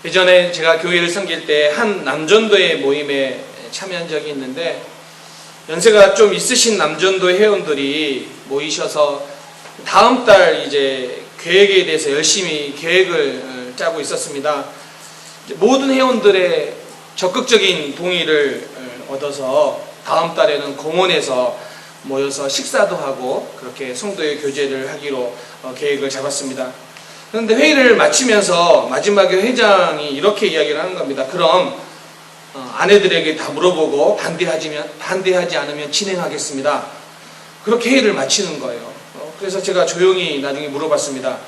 예전에 제가 교회를 섬길 때 한 남전도회 모임에 참여한 적이 있는데, 연세가 좀 있으신 남전도 회원들이 모이셔서 다음 달 이제 계획에 대해서 열심히 계획을 짜고 있었습니다. 모든 회원들의 적극적인 동의를 얻어서 다음 달에는 공원에서 모여서 식사도 하고 그렇게 성도의 교제를 하기로 계획을 잡았습니다. 그런데 회의를 마치면서 마지막에 회장이 이렇게 이야기를 하는 겁니다. 그럼 아내들에게 다 물어보고 반대하지 않으면 진행하겠습니다. 그렇게 회의를 마치는 거예요. 그래서 제가 조용히 나중에 물어봤습니다.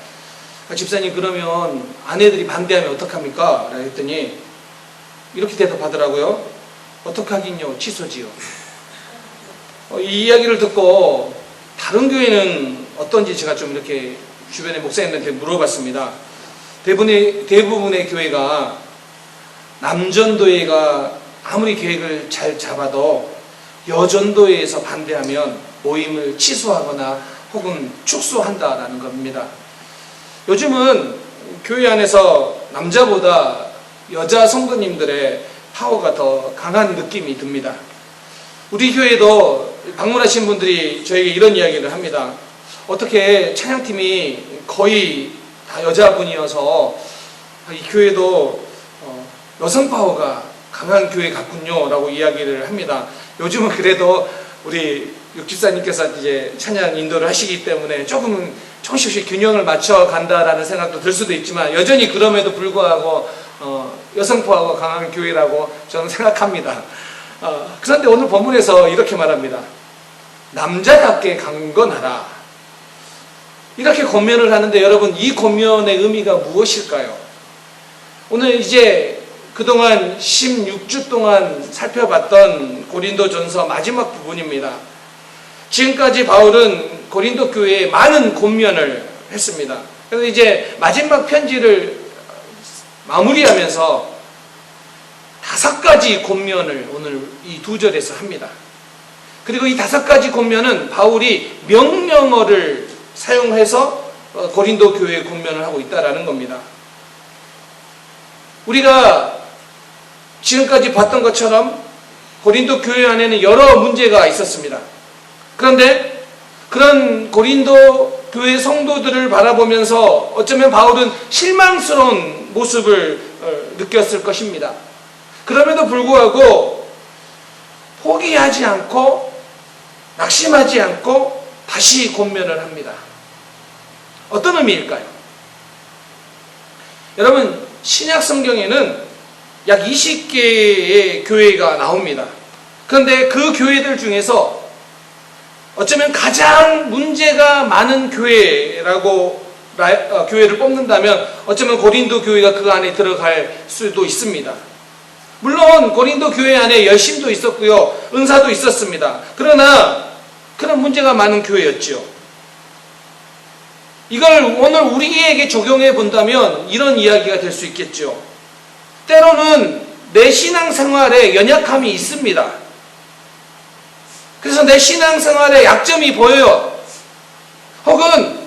집사님, 그러면 아내들이 반대하면 어떡합니까? 라고 했더니 이렇게 대답하더라고요. 어떡하긴요, 취소지요. 이 이야기를 듣고 다른 교회는 어떤지 제가 좀 이렇게 주변의 목사님들한테 물어봤습니다. 대부분의 교회가 남전도회가 아무리 계획을 잘 잡아도 여전도회에서 반대하면 모임을 취소하거나 혹은 축소한다라는 겁니다. 요즘은 교회 안에서 남자보다 여자 성도님들의 파워가 더 강한 느낌이 듭니다. 우리 교회도 방문하신 분들이 저에게 이런 이야기를 합니다. 어떻게 찬양팀이 거의 다 여자분이어서 이 교회도 여성 파워가 강한 교회 같군요 라고 이야기를 합니다. 요즘은 그래도 우리 육집사님께서 이제 찬양 인도를 하시기 때문에 조금씩 균형을 맞춰 간다라는 생각도 들 수도 있지만, 여전히 그럼에도 불구하고 여성 파워가 강한 교회라고 저는 생각합니다. 그런데 오늘 본문에서 이렇게 말합니다. 남자답게 강건하라. 이렇게 권면을 하는데, 여러분, 이 권면의 의미가 무엇일까요? 오늘 이제 그동안 16주 동안 살펴봤던 고린도전서 마지막 부분입니다. 지금까지 바울은 고린도 교회에 많은 권면을 했습니다. 그래서 이제 마지막 편지를 마무리하면서 5가지 권면을 오늘 이 2절에서 합니다. 그리고 이 5가지 권면은 바울이 명령어를 사용해서 고린도 교회에 권면을 하고 있다는 겁니다. 우리가 지금까지 봤던 것처럼 고린도 교회 안에는 여러 문제가 있었습니다. 그런데 그런 고린도 교회 성도들을 바라보면서 어쩌면 바울은 실망스러운 모습을 느꼈을 것입니다. 그럼에도 불구하고 포기하지 않고 낙심하지 않고 다시 권면을 합니다. 어떤 의미일까요? 여러분, 신약 성경에는 약 20개의 교회가 나옵니다. 그런데 그 교회들 중에서 어쩌면 가장 문제가 많은 교회라고 교회를 뽑는다면 어쩌면 고린도 교회가 그 안에 들어갈 수도 있습니다. 물론 고린도 교회 안에 열심도 있었고요, 은사도 있었습니다. 그러나 그런 문제가 많은 교회였죠. 이걸 오늘 우리에게 적용해 본다면 이런 이야기가 될 수 있겠죠. 때로는 내 신앙생활에 연약함이 있습니다. 그래서 내 신앙생활에 약점이 보여요. 혹은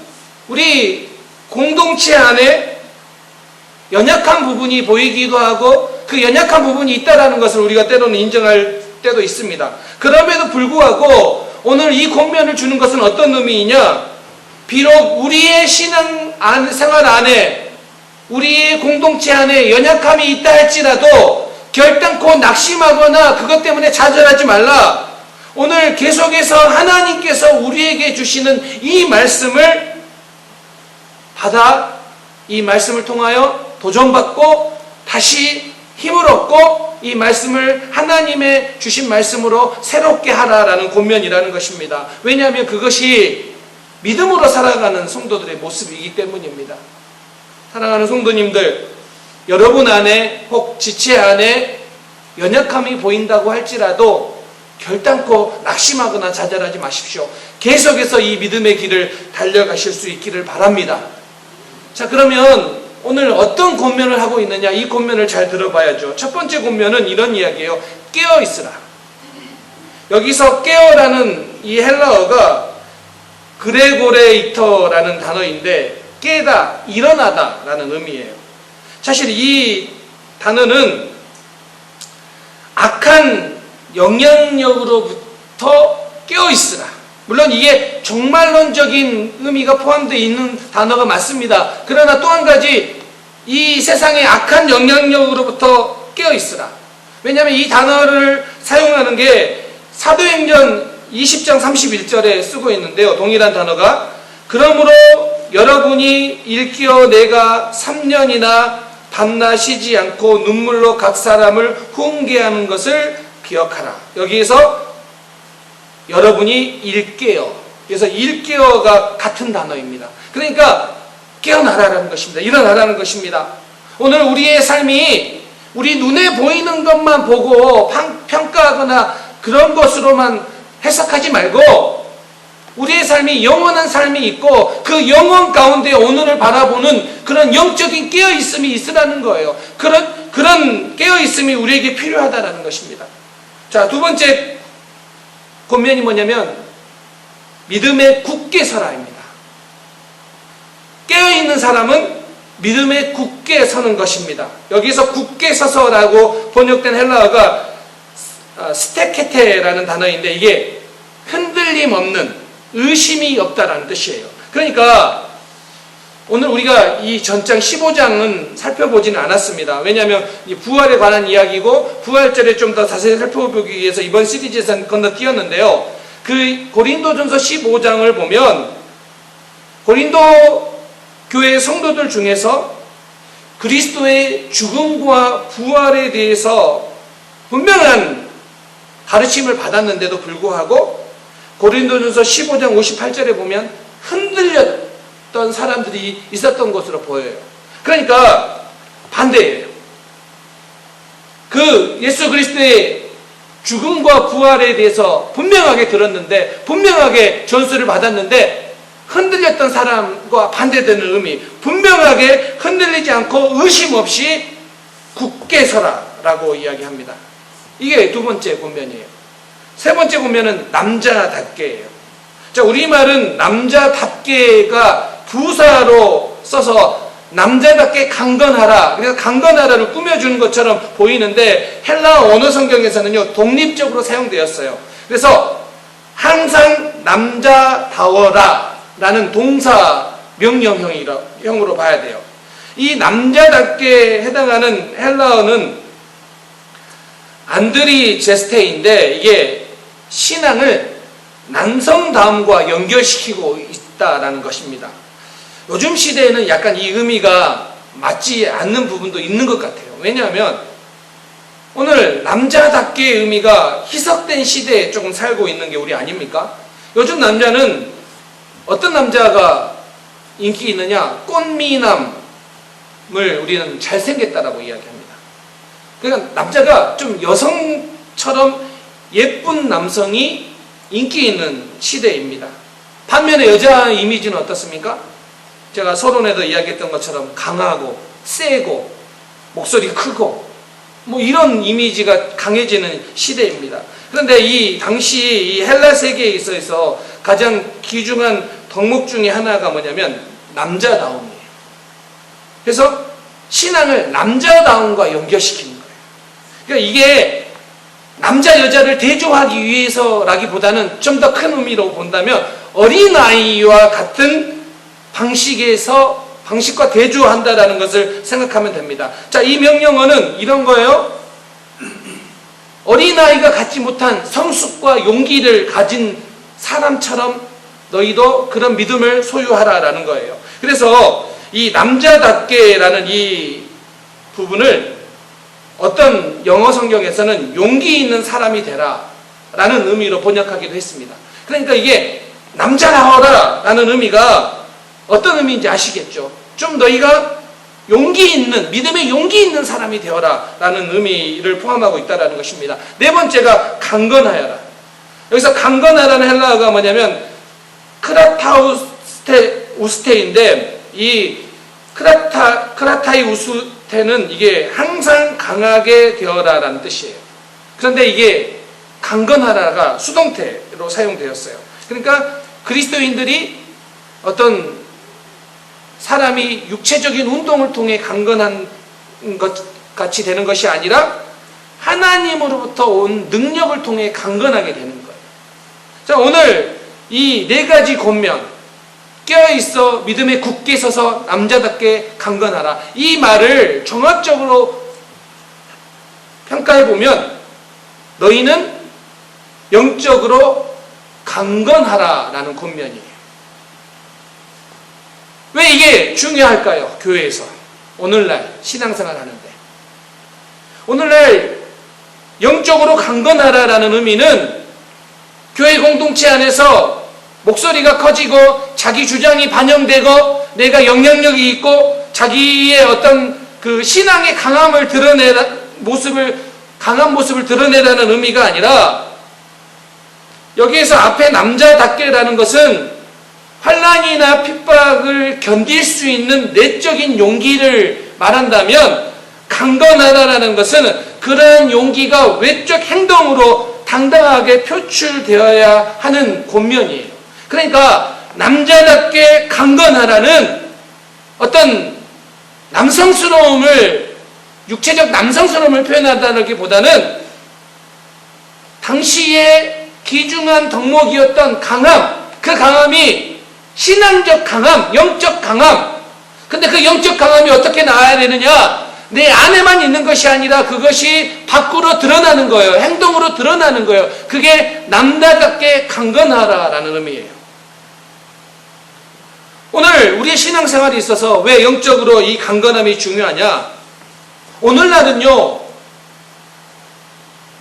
우리 공동체 안에 연약한 부분이 보이기도 하고 그 연약한 부분이 있다는 것을 우리가 때로는 인정할 때도 있습니다. 그럼에도 불구하고 오늘 이 권면을 주는 것은 어떤 의미이냐? 비록 우리의 신앙생활 안에, 우리의 공동체 안에 연약함이 있다 할지라도 결단코 낙심하거나 그것 때문에 좌절하지 말라. 오늘 계속해서 하나님께서 우리에게 주시는 이 말씀을 받아 이 말씀을 통하여 도전받고 다시 힘을 얻고 이 말씀을 하나님의 주신 말씀으로 새롭게 하라라는 권면이라는 것입니다. 왜냐하면 그것이 믿음으로 살아가는 성도들의 모습이기 때문입니다. 사랑하는 성도님들, 여러분 안에 혹 지체 안에 연약함이 보인다고 할지라도 결단코 낙심하거나 좌절하지 마십시오. 계속해서 이 믿음의 길을 달려가실 수 있기를 바랍니다. 자, 그러면 오늘 어떤 권면을 하고 있느냐, 이 권면을 잘 들어봐야죠. 첫 번째 권면은 이런 이야기예요. 깨어 있으라. 여기서 깨어라는 이 헬라어가 그레고레이터라는 단어인데 깨다, 일어나다 라는 의미예요. 사실 이 단어는 악한 영향력으로부터 깨어있으라. 물론 이게 종말론적인 의미가 포함되어 있는 단어가 맞습니다. 그러나 또 한 가지, 이 세상의 악한 영향력으로부터 깨어있으라. 왜냐하면 이 단어를 사용하는 게 사도행전 20장 31절에 쓰고 있는데요. 동일한 단어가, 그러므로 여러분이 일깨어 내가 3년이나 밤낮 쉬지 않고 눈물로 각 사람을 훈계하는 것을 기억하라. 여기에서 여러분이 일깨어, 그래서 일깨어가 같은 단어입니다. 그러니까 깨어나라는 것입니다. 일어나라는 것입니다. 오늘 우리의 삶이 우리 눈에 보이는 것만 보고 평가하거나 그런 것으로만 해석하지 말고, 우리의 삶이 영원한 삶이 있고 그 영원 가운데 오늘을 바라보는 그런 영적인 깨어있음이 있으라는 거예요. 그런 깨어있음이 우리에게 필요하다는 것입니다. 자, 두 번째 권면이 뭐냐면 믿음에 굳게 서라입니다. 깨어있는 사람은 믿음에 굳게 서는 것입니다. 여기서 굳게 서서라고 번역된 헬라어가 스테케테라는 단어인데, 이게 흔들림 없는, 의심이 없다라는 뜻이에요. 그러니까 오늘 우리가 이 전장 15장은 살펴보지는 않았습니다. 왜냐하면 이 부활에 관한 이야기고 부활절에 좀 더 자세히 살펴보기 위해서 이번 시리즈에서는 건너뛰었는데요. 그 고린도전서 15장을 보면 고린도 교회 성도들 중에서 그리스도의 죽음과 부활에 대해서 분명한 가르침을 받았는데도 불구하고 고린도전서 15장 58절에 보면 흔들렸던 사람들이 있었던 것으로 보여요. 그러니까 반대예요. 그 예수 그리스도의 죽음과 부활에 대해서 분명하게 들었는데, 분명하게 전수를 받았는데 흔들렸던 사람과 반대되는 의미, 분명하게 흔들리지 않고 의심 없이 굳게 서라라고 이야기합니다. 이게 두 번째 권면이에요. 세 번째 권면은 남자답게예요. 자, 우리말은 남자답게가 부사로 써서 남자답게 강건하라, 그래서 강건하라를 꾸며주는 것처럼 보이는데 형라 언어 성경에서는요 독립적으로 사용되었어요. 그래서 항상 남자다워라 라는 동사 명령형으로 봐야 돼요. 이 남자답게 해당하는 헬라어는 안드리 제스테인데, 이게 신앙을 남성다움과 연결시키고 있다라는 것입니다. 요즘 시대에는 약간 이 의미가 맞지 않는 부분도 있는 것 같아요. 왜냐하면 오늘 남자답게의 의미가 희석된 시대에 조금 살고 있는 게 우리 아닙니까? 요즘 남자는 어떤 남자가 인기 있느냐? 꽃미남을 우리는 잘생겼다라고 이야기합니다. 그러니까 남자가 좀 여성처럼 예쁜 남성이 인기 있는 시대입니다. 반면에 여자 이미지는 어떻습니까? 제가 서론에도 이야기했던 것처럼 강하고 세고 목소리 크고 뭐 이런 이미지가 강해지는 시대입니다. 그런데 이 당시 이 헬라 세계에 있어서 가장 귀중한 덕목 중에 하나가 뭐냐면 남자다움이에요. 그래서 신앙을 남자다움과 연결시키는 거예요. 그러니까 이게 남자 여자를 대조하기 위해서라기보다는 좀 더 큰 의미로 본다면 어린아이와 같은 방식과 대조한다라는 것을 생각하면 됩니다. 자, 이 명령어는 이런 거예요. 어린아이가 갖지 못한 성숙과 용기를 가진 사람처럼 너희도 그런 믿음을 소유하라라는 거예요. 그래서 이 남자답게라는 이 부분을 어떤 영어 성경에서는 용기 있는 사람이 되라 라는 의미로 번역하기도 했습니다. 그러니까 이게 남자다워라 라는 의미가 어떤 의미인지 아시겠죠? 좀 너희가 용기 있는, 믿음에 용기 있는 사람이 되어라 라는 의미를 포함하고 있다는 것입니다. 네 번째가 강건하여라. 여기서 강건하라는 헬라어가 뭐냐면 크라타우스테인데, 이 크라타이 우스테는 이게 항상 강하게 되어라 라는 뜻이에요. 그런데 이게 강건하라가 수동태로 사용되었어요. 그러니까 그리스도인들이 어떤 사람이 육체적인 운동을 통해 강건한 것 같이 되는 것이 아니라 하나님으로부터 온 능력을 통해 강건하게 되는 거예요. 자, 오늘 이 네 가지 권면, 깨어있어 믿음에 굳게 서서 남자답게 강건하라, 이 말을 종합적으로 평가해보면 너희는 영적으로 강건하라라는 권면이에요. 왜 이게 중요할까요? 교회에서 오늘날 신앙생활 하는데, 오늘날 영적으로 강건하라라는 의미는 교회 공동체 안에서 목소리가 커지고 자기 주장이 반영되고 내가 영향력이 있고 자기의 어떤 그 신앙의 강한 모습을 드러내라는 의미가 아니라, 여기에서 앞에 남자답게라는 것은 환난이나 핍박을 견딜 수 있는 내적인 용기를 말한다면, 강건하다라는 것은 그러한 용기가 외적 행동으로 당당하게 표출되어야 하는 권면이에요. 그러니까 남자답게 강건하라는 어떤 남성스러움을, 육체적 남성스러움을 표현한다기보다는 당시에 귀중한 덕목이었던 강함, 그 강함이 신앙적 강함, 영적 강함. 근데 그 영적 강함이 어떻게 나와야 되느냐? 내 안에만 있는 것이 아니라 그것이 밖으로 드러나는 거예요. 행동으로 드러나는 거예요. 그게 남자답게 강건하라라는 의미예요. 오늘 우리의 신앙생활에 있어서 왜 영적으로 이 강건함이 중요하냐? 오늘날은요,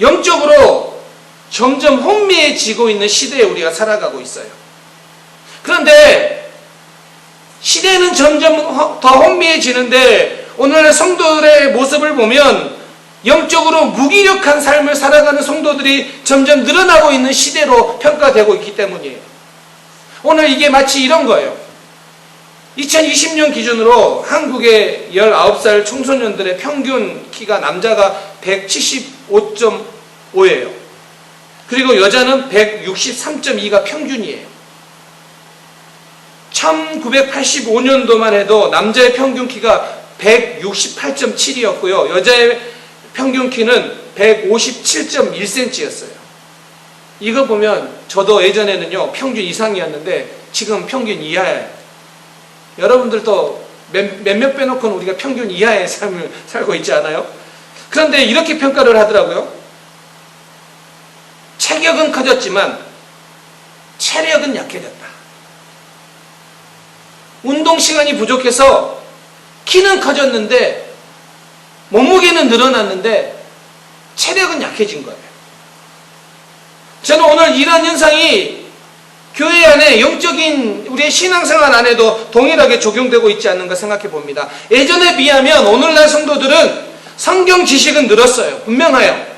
영적으로 점점 혼미해지고 있는 시대에 우리가 살아가고 있어요. 그런데 시대는 점점 더 혼미해지는데 오늘날 성도들의 모습을 보면 영적으로 무기력한 삶을 살아가는 성도들이 점점 늘어나고 있는 시대로 평가되고 있기 때문이에요. 오늘 이게 마치 이런 거예요. 2020년 기준으로 한국의 19살 청소년들의 평균 키가 남자가 175.5예요. 그리고 여자는 163.2가 평균이에요. 1985년도만 해도 남자의 평균 키가 168.7이었고요. 여자의 평균 키는 157.1cm였어요. 이거 보면 저도 예전에는요, 평균 이상이었는데 지금 평균 이하예요. 여러분들도 몇몇 빼놓고는 우리가 평균 이하의 삶을 살고 있지 않아요? 그런데 이렇게 평가를 하더라고요. 체격은 커졌지만 체력은 약해졌다. 운동 시간이 부족해서 키는 커졌는데 몸무게는 늘어났는데 체력은 약해진 거예요. 저는 오늘 이런 현상이 교회 안에 영적인 우리의 신앙생활 안에도 동일하게 적용되고 있지 않는가 생각해 봅니다. 예전에 비하면 오늘날 성도들은 성경 지식은 늘었어요. 분명해요.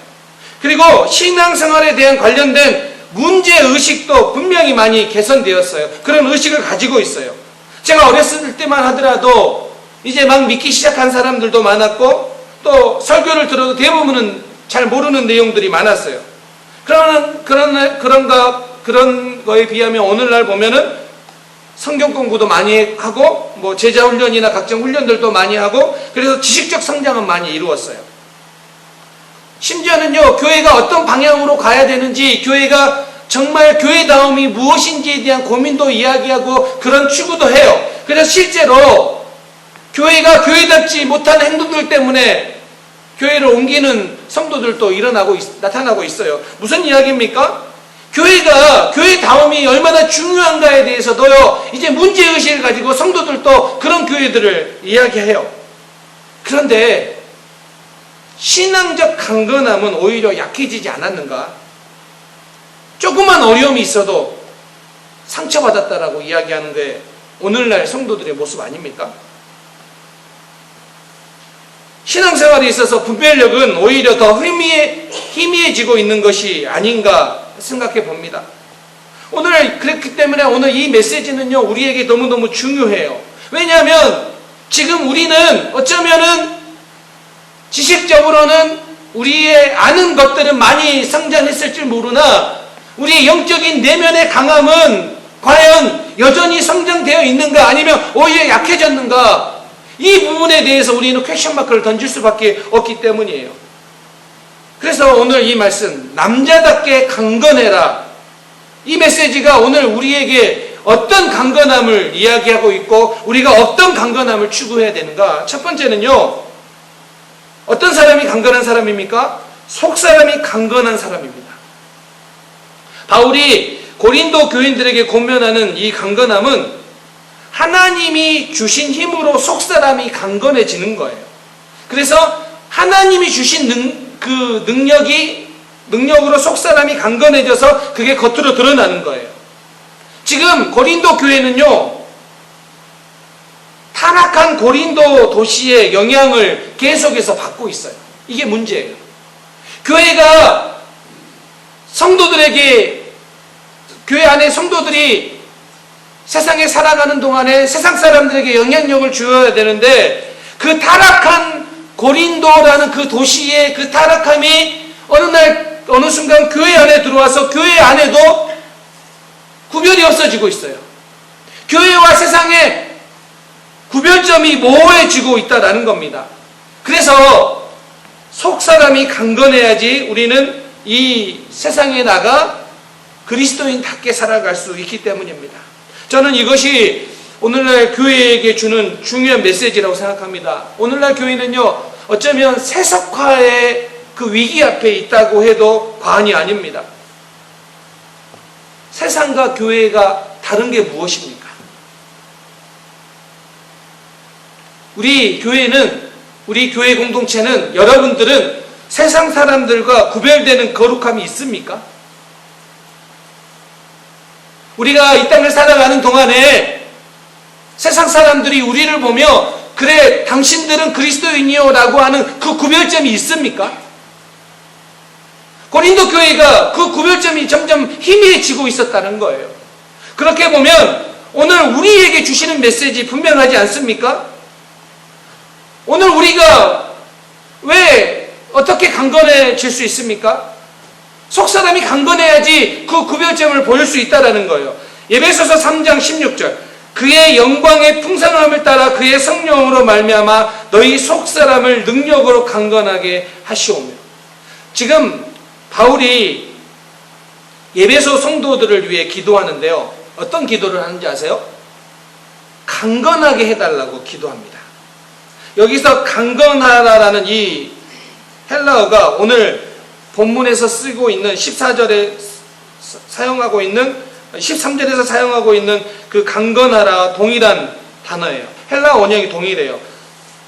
그리고 신앙생활에 대한 관련된 문제의식도 분명히 많이 개선되었어요. 그런 의식을 가지고 있어요. 제가 어렸을 때만 하더라도 이제 막 믿기 시작한 사람들도 많았고, 또 설교를 들어도 대부분은 잘 모르는 내용들이 많았어요. 그런 거에 비하면 오늘날 보면은 성경 공부도 많이 하고, 뭐 제자 훈련이나 각종 훈련들도 많이 하고, 그래서 지식적 성장은 많이 이루었어요. 심지어는요, 교회가 어떤 방향으로 가야 되는지, 교회가 정말 교회다움이 무엇인지에 대한 고민도 이야기하고 그런 추구도 해요. 그래서 실제로 교회가 교회답지 못한 행동들 때문에 교회를 옮기는 성도들도 나타나고 있어요. 무슨 이야기입니까? 교회가 교회다움이 얼마나 중요한가에 대해서도요, 이제 문제의식을 가지고 성도들도 그런 교회들을 이야기해요. 그런데 신앙적 강건함은 오히려 약해지지 않았는가? 조그만 어려움이 있어도 상처받았다라고 이야기하는 게 오늘날 성도들의 모습 아닙니까? 신앙생활에 있어서 분별력은 오히려 더 희미해지고 있는 것이 아닌가 생각해 봅니다. 오늘 그렇기 때문에 오늘 이 메시지는요, 우리에게 너무너무 중요해요. 왜냐하면 지금 우리는 어쩌면은 지식적으로는 우리의 아는 것들은 많이 성장했을 줄 모르나 우리의 영적인 내면의 강함은 과연 여전히 성장되어 있는가, 아니면 오히려 약해졌는가? 이 부분에 대해서 우리는 퀘션 마크를 던질 수밖에 없기 때문이에요. 그래서 오늘 이 말씀, 남자답게 강건해라. 이 메시지가 오늘 우리에게 어떤 강건함을 이야기하고 있고 우리가 어떤 강건함을 추구해야 되는가? 첫 번째는요, 어떤 사람이 강건한 사람입니까? 속사람이 강건한 사람입니다. 바울이 고린도 교인들에게 권면하는 이 강건함은 하나님이 주신 힘으로 속사람이 강건해지는 거예요. 그래서 하나님이 주신 그 능력으로 속사람이 강건해져서 그게 겉으로 드러나는 거예요. 지금 고린도 교회는요, 타락한 고린도 도시의 영향을 계속해서 받고 있어요. 이게 문제예요. 교회가 성도들에게, 교회 안에 성도들이 세상에 살아가는 동안에 세상 사람들에게 영향력을 주어야 되는데, 그 타락한 고린도라는 그 도시의 그 타락함이 어느 순간 교회 안에 들어와서 교회 안에도 구별이 없어지고 있어요. 교회와 세상의 구별점이 모호해지고 있다는 겁니다. 그래서 속사람이 강건해야지 우리는 이 세상에 나가 그리스도인답게 살아갈 수 있기 때문입니다. 저는 이것이 오늘날 교회에게 주는 중요한 메시지라고 생각합니다. 오늘날 교회는요, 어쩌면 세속화의 그 위기 앞에 있다고 해도 과언이 아닙니다. 세상과 교회가 다른 게 무엇입니까? 우리 교회 공동체는, 여러분들은 세상 사람들과 구별되는 거룩함이 있습니까? 우리가 이 땅을 살아가는 동안에 세상 사람들이 우리를 보며 그래 당신들은 그리스도인이요 라고 하는 그 구별점이 있습니까? 고린도 교회가 그 구별점이 점점 희미해지고 있었다는 거예요. 그렇게 보면 오늘 우리에게 주시는 메시지 분명하지 않습니까? 오늘 우리가 왜 어떻게 강건해질 수 있습니까? 속사람이 강건해야지 그 구별점을 보일 수 있다는 거예요. 에베소서 3장 16절, 그의 영광의 풍성함을 따라 그의 성령으로 말미암아 너희 속사람을 능력으로 강건하게 하시오며. 지금 바울이 에베소 성도들을 위해 기도하는데요, 어떤 기도를 하는지 아세요? 강건하게 해달라고 기도합니다. 여기서 강건하라라는 이 헬라어가 오늘 본문에서 쓰고 있는 14절에 사용하고 있는 13절에서 사용하고 있는 그 강건하라 동일한 단어예요. 헬라어 원형이 동일해요.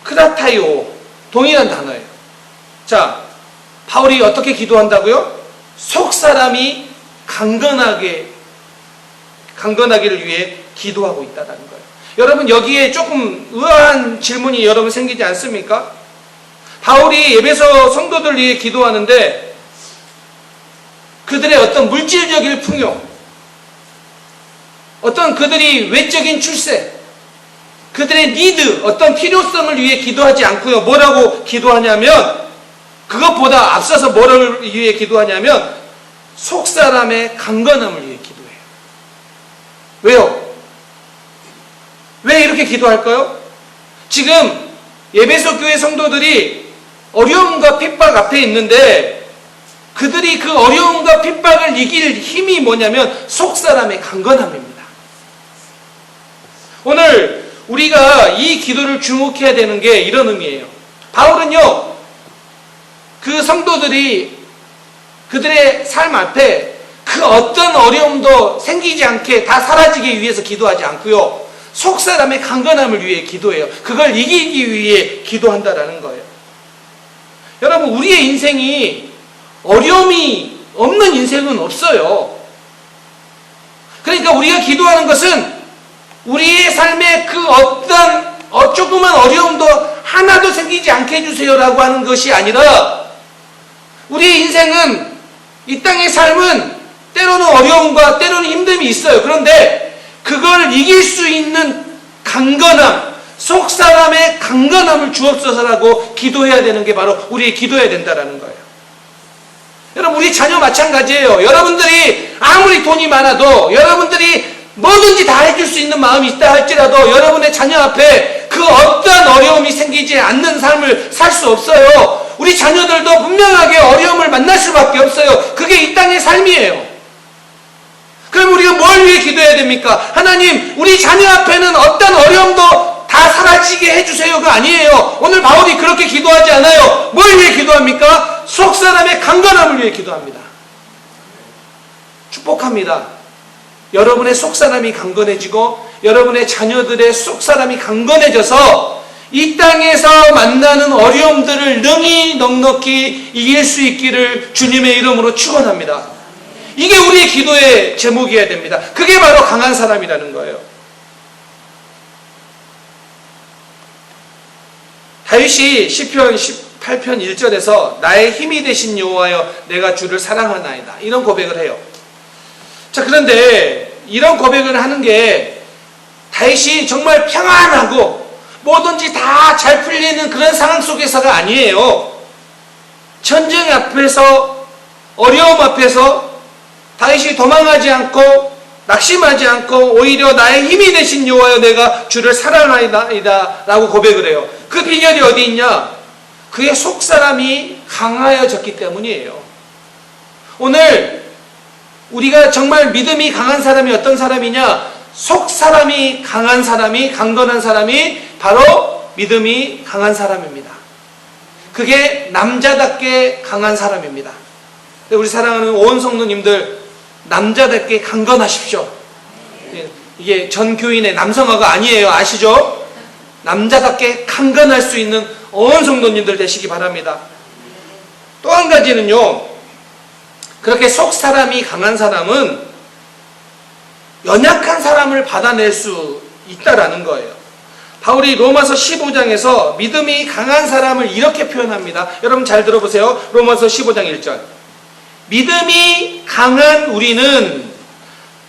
크라타이오, 동일한 단어예요. 자, 바울이 어떻게 기도한다고요? 속사람이 강건하기를 위해 기도하고 있다는 거예요. 여러분, 여기에 조금 의아한 질문이 여러분 생기지 않습니까? 바울이 에베소 성도들 위해 기도하는데 그들의 어떤 물질적인 풍요, 어떤 그들이 외적인 출세, 그들의 니드, 어떤 필요성을 위해 기도하지 않고요. 뭐라고 기도하냐면, 그것보다 앞서서 뭐를 위해 기도하냐면 속사람의 강건함을 위해 기도해요. 왜요? 왜 이렇게 기도할까요? 지금 에베소 교회 성도들이 어려움과 핍박 앞에 있는데 그들이 그 어려움과 핍박을 이길 힘이 뭐냐면 속사람의 강건함입니다. 오늘 우리가 이 기도를 주목해야 되는 게 이런 의미예요. 바울은요, 그 성도들이 그들의 삶 앞에 그 어떤 어려움도 생기지 않게 다 사라지기 위해서 기도하지 않고요, 속사람의 강건함을 위해 기도해요. 그걸 이기기 위해 기도한다라는 거예요. 여러분, 우리의 인생이 어려움이 없는 인생은 없어요. 그러니까 우리가 기도하는 것은 우리의 삶에 그 어떤 조그만 어려움도 하나도 생기지 않게 해주세요라고 하는 것이 아니라, 우리의 인생은, 이 땅의 삶은 때로는 어려움과 때로는 힘듦이 있어요. 그런데 그걸 이길 수 있는 강건함, 속사람의 강건함을 주옵소서라고 기도해야 되는 게 바로 우리의 기도해야 된다는 거예요. 여러분, 우리 자녀 마찬가지예요. 여러분들이 아무리 돈이 많아도, 여러분들이 뭐든지 다 해줄 수 있는 마음이 있다 할지라도 여러분의 자녀 앞에 그 어떤 어려움이 생기지 않는 삶을 살 수 없어요. 우리 자녀들도 분명하게 어려움을 만날 수밖에 없어요. 그게 이 땅의 삶이에요. 그럼 우리가 뭘 위해 기도해야 됩니까? 하나님, 우리 자녀 앞에는 어떤 어려움도 다 사라지게 해주세요가 아니에요. 오늘 바울이 그렇게 기도하지 않아요. 뭘 위해 기도합니까? 속 사람의 강건함을 위해 기도합니다. 축복합니다. 여러분의 속 사람이 강건해지고 여러분의 자녀들의 속 사람이 강건해져서 이 땅에서 만나는 어려움들을 능히 넉넉히 이길 수 있기를 주님의 이름으로 축원합니다. 이게 우리의 기도의 제목이어야 됩니다. 그게 바로 강한 사람이라는 거예요. 다윗이 시편 18편 1절에서 나의 힘이 되신 여호와여 내가 주를 사랑하나이다 이런 고백을 해요. 자, 그런데 이런 고백을 하는 게 다윗이 정말 평안하고 뭐든지 다 잘 풀리는 그런 상황 속에서가 아니에요. 전쟁 앞에서, 어려움 앞에서 다윗이 도망하지 않고 낙심하지 않고 오히려 나의 힘이 되신 여호와여 내가 주를 사랑하이다 라고 고백을 해요. 그 비결이 어디 있냐? 그의 속사람이 강하여졌기 때문이에요. 오늘 우리가 정말 믿음이 강한 사람이 어떤 사람이냐? 속사람이 강한 사람이, 강건한 사람이 바로 믿음이 강한 사람입니다. 그게 남자답게 강한 사람입니다. 우리 사랑하는 온 성도님들, 남자답게 강건하십시오. 이게 전 교인의 남성어가 아니에요. 아시죠? 남자답게 강건할 수 있는 온 성도님들 되시기 바랍니다. 또 한 가지는요, 그렇게 속 사람이 강한 사람은 연약한 사람을 받아낼 수 있다라는 거예요. 바울이 로마서 15장에서 믿음이 강한 사람을 이렇게 표현합니다. 여러분 잘 들어보세요. 로마서 15장 1절. 믿음이 강한 우리는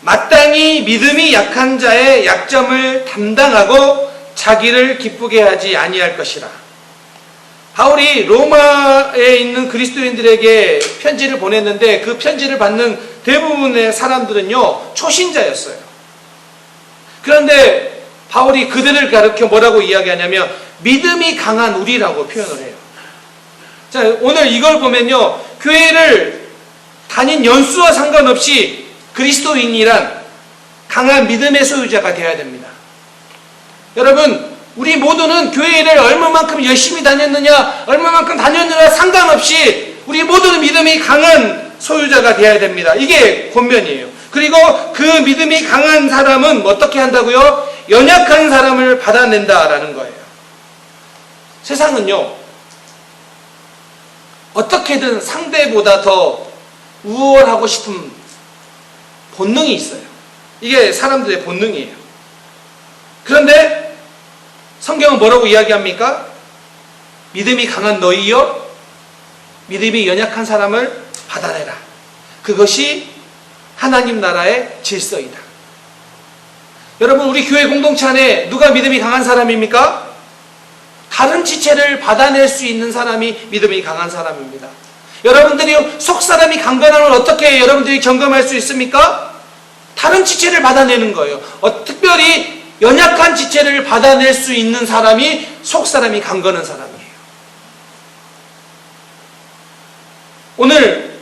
마땅히 믿음이 약한 자의 약점을 담당하고 자기를 기쁘게 하지 아니할 것이라. 바울이 로마에 있는 그리스도인들에게 편지를 보냈는데 그 편지를 받는 대부분의 사람들은요, 초신자였어요. 그런데 바울이 그들을 가르쳐 뭐라고 이야기하냐면 믿음이 강한 우리라고 표현을 해요. 자, 오늘 이걸 보면요, 교회를 다닌 연수와 상관없이 그리스도인이란 강한 믿음의 소유자가 되어야 됩니다. 여러분, 우리 모두는 교회를 얼마만큼 열심히 다녔느냐, 얼마만큼 다녔느냐 상관없이 우리 모두는 믿음이 강한 소유자가 되어야 됩니다. 이게 권면이에요. 그리고 그 믿음이 강한 사람은 어떻게 한다고요? 연약한 사람을 받아낸다라는 거예요. 세상은요, 어떻게든 상대보다 더 우월하고 싶은 본능이 있어요. 이게 사람들의 본능이에요. 그런데 성경은 뭐라고 이야기합니까? 믿음이 강한 너희여, 믿음이 연약한 사람을 받아내라. 그것이 하나님 나라의 질서이다. 여러분, 우리 교회 공동체 안에 누가 믿음이 강한 사람입니까? 다른 지체를 받아낼 수 있는 사람이 믿음이 강한 사람입니다. 여러분들이 속 사람이 강건함을 어떻게 여러분들이 점검할 수 있습니까? 다른 지체를 받아내는 거예요. 특별히 연약한 지체를 받아낼 수 있는 사람이 속 사람이 강건한 사람이에요. 오늘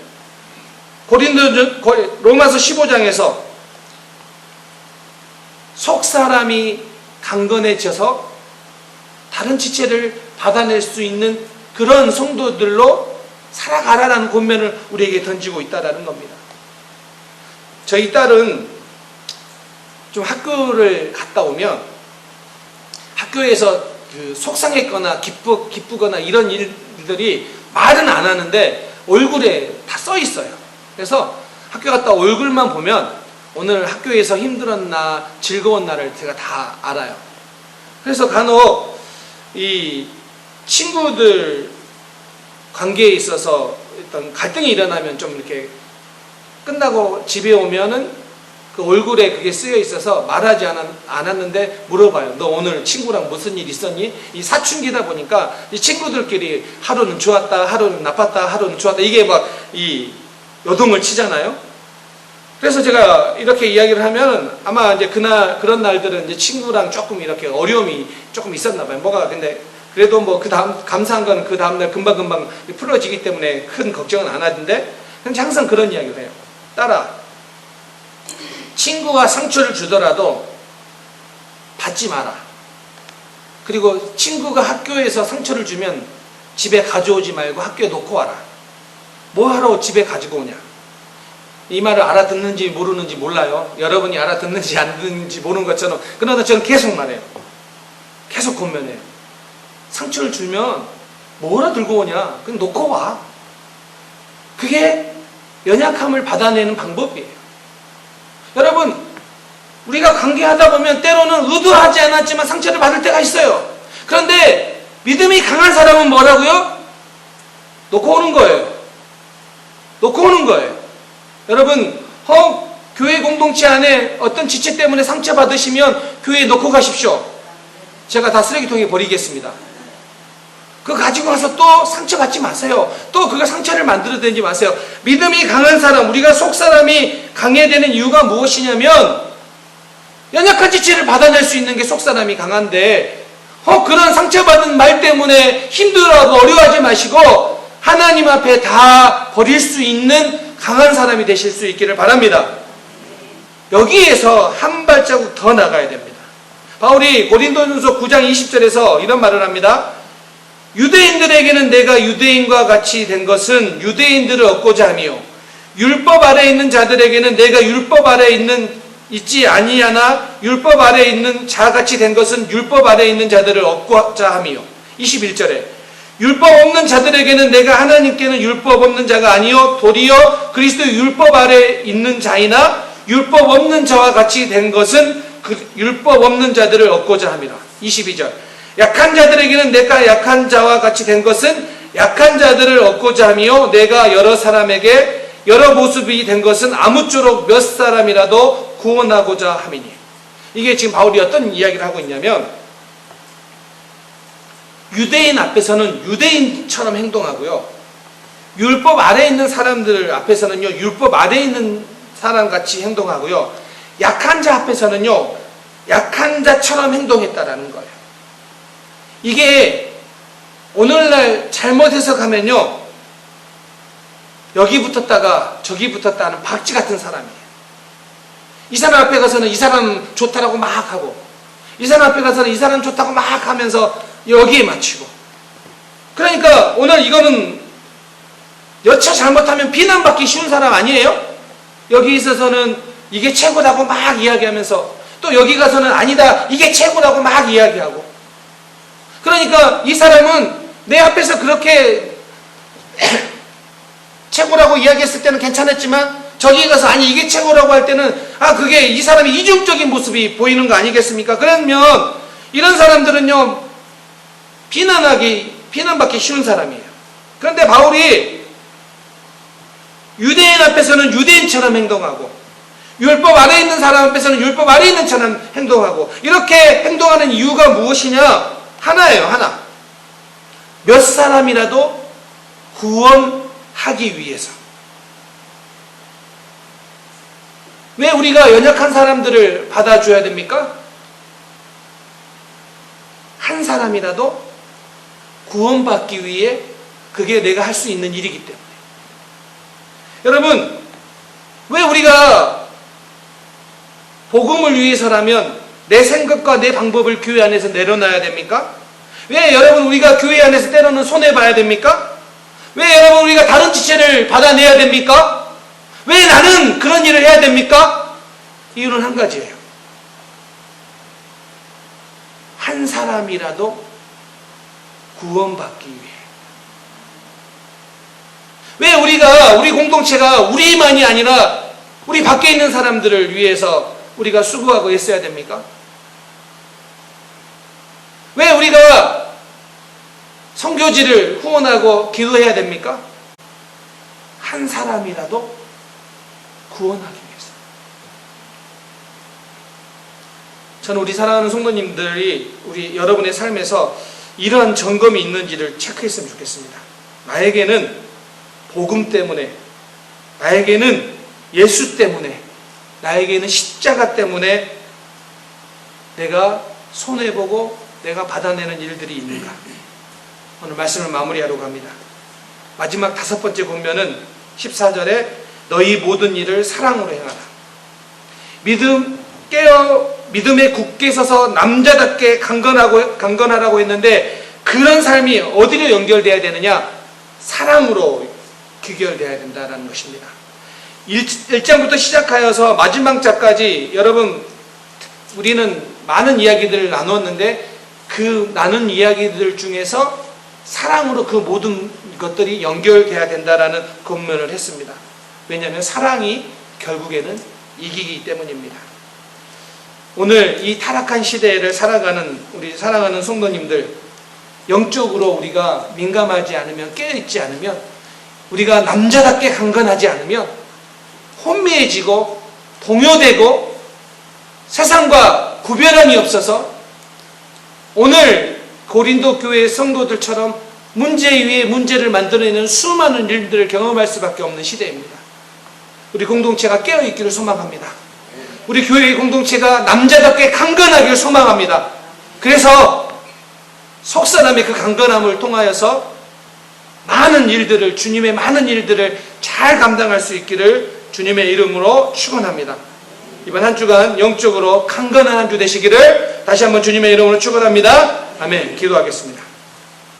로마서 15장에서 속 사람이 강건해져서 다른 지체를 받아낼 수 있는 그런 성도들로 살아가라라는 권면을 우리에게 던지고 있다는 겁니다. 저희 딸은 좀 학교를 갔다 오면 학교에서 그 속상했거나 기쁘거나 이런 일들이 말은 안 하는데 얼굴에 다 써 있어요. 그래서 학교 갔다 얼굴만 보면 오늘 학교에서 힘들었나 즐거운 날을 제가 다 알아요. 그래서 간혹 이 친구들 관계에 있어서 어떤 갈등이 일어나면 좀 이렇게 끝나고 집에 오면은 그 얼굴에 그게 쓰여 있어서 말하지 않았는데 물어봐요. 너 오늘 친구랑 무슨 일 있었니? 이 사춘기다 보니까 이 친구들끼리 하루는 좋았다, 하루는 나빴다, 하루는 좋았다. 이게 막 이 요동을 치잖아요. 그래서 제가 이렇게 이야기를 하면 아마 이제 그런 날들은 이제 친구랑 조금 이렇게 어려움이 조금 있었나 봐요. 근데 그래도 뭐 감사한 건 그 다음날 금방금방 풀어지기 때문에 큰 걱정은 안 하던데, 항상 그런 이야기를 해요. 딸아, 친구가 상처를 주더라도 받지 마라. 그리고 친구가 학교에서 상처를 주면 집에 가져오지 말고 학교에 놓고 와라. 뭐하러 집에 가지고 오냐. 이 말을 알아듣는지 모르는지 몰라요. 여러분이 알아듣는지 안 듣는지 모르는 것처럼. 그러나 저는 계속 말해요. 계속 권면해요. 상처를 주면 뭐라 들고 오냐. 그냥 놓고 와. 그게 연약함을 받아내는 방법이에요. 여러분, 우리가 관계하다 보면 때로는 의도하지 않았지만 상처를 받을 때가 있어요. 그런데 믿음이 강한 사람은 뭐라고요? 놓고 오는 거예요. 놓고 오는 거예요. 여러분, 교회 공동체 안에 어떤 지체 때문에 상처받으시면 교회에 놓고 가십시오. 제가 다 쓰레기통에 버리겠습니다. 그거 가지고 가서 또 상처받지 마세요. 또 그거 상처를 만들어내지 마세요. 믿음이 강한 사람, 우리가 속사람이 강해야 되는 이유가 무엇이냐면, 연약한 지체를 받아낼 수 있는 게 속사람이 강한데, 그런 상처받은 말 때문에 힘들어하고 어려워하지 마시고 하나님 앞에 다 버릴 수 있는 강한 사람이 되실 수 있기를 바랍니다. 여기에서 한 발자국 더 나가야 됩니다. 바울이 고린도전서 9장 20절에서 이런 말을 합니다. 유대인들에게는 내가 유대인과 같이 된 것은 유대인들을 얻고자 하며, 율법 아래에 있는 자들에게는 내가 율법 아래에 있지 아니하나 율법 아래에 있는 자같이 된 것은 율법 아래에 있는 자들을 얻고자 하며, 21절에 율법 없는 자들에게는 내가 하나님께는 율법 없는 자가 아니요 도리어 그리스도 율법 아래에 있는 자이나 율법 없는 자와 같이 된 것은 그 율법 없는 자들을 얻고자 함이라. 22절 약한 자들에게는 내가 약한 자와 같이 된 것은 약한 자들을 얻고자 하며, 내가 여러 사람에게 여러 모습이 된 것은 아무쪼록 몇 사람이라도 구원하고자 함이니. 이게 지금 바울이 어떤 이야기를 하고 있냐면, 유대인 앞에서는 유대인처럼 행동하고요, 율법 아래에 있는 사람들 앞에서는요 율법 아래에 있는 사람같이 행동하고요, 약한 자 앞에서는요 약한 자처럼 행동했다라는 거예요. 이게 오늘날 잘못 해석하면요 여기 붙었다가 저기 붙었다는 박쥐 같은 사람이에요. 이 사람 앞에 가서는 이 사람 좋다라고 막 하고, 이 사람 앞에 가서는 이 사람 좋다고 막 하면서 여기에 맞추고. 그러니까 오늘 이거는 여차 잘못하면 비난받기 쉬운 사람 아니에요? 여기 있어서는 이게 최고라고 막 이야기하면서 또 여기 가서는 아니다 이게 최고라고 막 이야기하고. 그러니까 이 사람은 내 앞에서 그렇게 최고라고 이야기했을 때는 괜찮았지만 저기 가서 아니 이게 최고라고 할 때는 그게 이 사람이 이중적인 모습이 보이는 거 아니겠습니까? 그러면 이런 사람들은요 비난받기 쉬운 사람이에요. 그런데 바울이 유대인 앞에서는 유대인처럼 행동하고, 율법 아래에 있는 사람 앞에서는 율법 아래에 있는 처럼 행동하고, 이렇게 행동하는 이유가 무엇이냐? 하나예요, 하나. 몇 사람이라도 구원하기 위해서. 왜 우리가 연약한 사람들을 받아줘야 됩니까? 한 사람이라도 구원받기 위해 그게 내가 할 수 있는 일이기 때문에. 여러분, 왜 우리가 복음을 위해서라면 내 생각과 내 방법을 교회 안에서 내려놔야 됩니까? 왜 여러분 우리가 교회 안에서 때로는 손해봐야 됩니까? 왜 여러분 우리가 다른 지체를 받아내야 됩니까? 왜 나는 그런 일을 해야 됩니까? 이유는 한 가지예요. 한 사람이라도 구원받기 위해. 왜 우리 공동체가 우리만이 아니라 우리 밖에 있는 사람들을 위해서 우리가 수고하고 애써야 됩니까? 왜 우리가 선교지를 후원하고 기도해야 됩니까? 한 사람이라도 구원하기 위해서. 저는 우리 사랑하는 성도님들이 우리 여러분의 삶에서 이러한 점검이 있는지를 체크했으면 좋겠습니다. 나에게는 복음 때문에, 나에게는 예수 때문에 나에게는 십자가 때문에 내가 손해보고 내가 받아내는 일들이 있는가? 오늘 말씀을 마무리하려고 합니다. 마지막 5번째 보면은 14절에 너희 모든 일을 사랑으로 행하라. 믿음에 굳게 서서 남자답게 강건하라고 했는데, 그런 삶이 어디로 연결돼야 되느냐? 사랑으로 귀결돼야 된다는 것입니다. 1장부터 시작하여서 마지막 장까지 여러분, 우리는 많은 이야기들을 나누었는데 그 나눈 이야기들 중에서 사랑으로 그 모든 것들이 연결돼야 된다라는 권면을 했습니다. 왜냐하면 사랑이 결국에는 이기기 때문입니다. 오늘 이 타락한 시대를 살아가는 우리 사랑하는 성도님들, 영적으로 우리가 민감하지 않으면, 깨어있지 않으면, 우리가 남자답게 강건하지 않으면 혼미해지고 동요되고 세상과 구별함이 없어서 오늘 고린도 교회의 성도들처럼 문제 위에 문제를 만들어내는 수많은 일들을 경험할 수밖에 없는 시대입니다. 우리 공동체가 깨어있기를 소망합니다. 우리 교회의 공동체가 남자답게 강건하기를 소망합니다. 그래서 속사람의 그 강건함을 통하여서 많은 일들을, 주님의 많은 일들을 잘 감당할 수 있기를 주님의 이름으로 축원합니다. 이번 한 주간 영적으로 강건한 한 주 되시기를 다시 한번 주님의 이름으로 축원합니다. 아멘. 기도하겠습니다.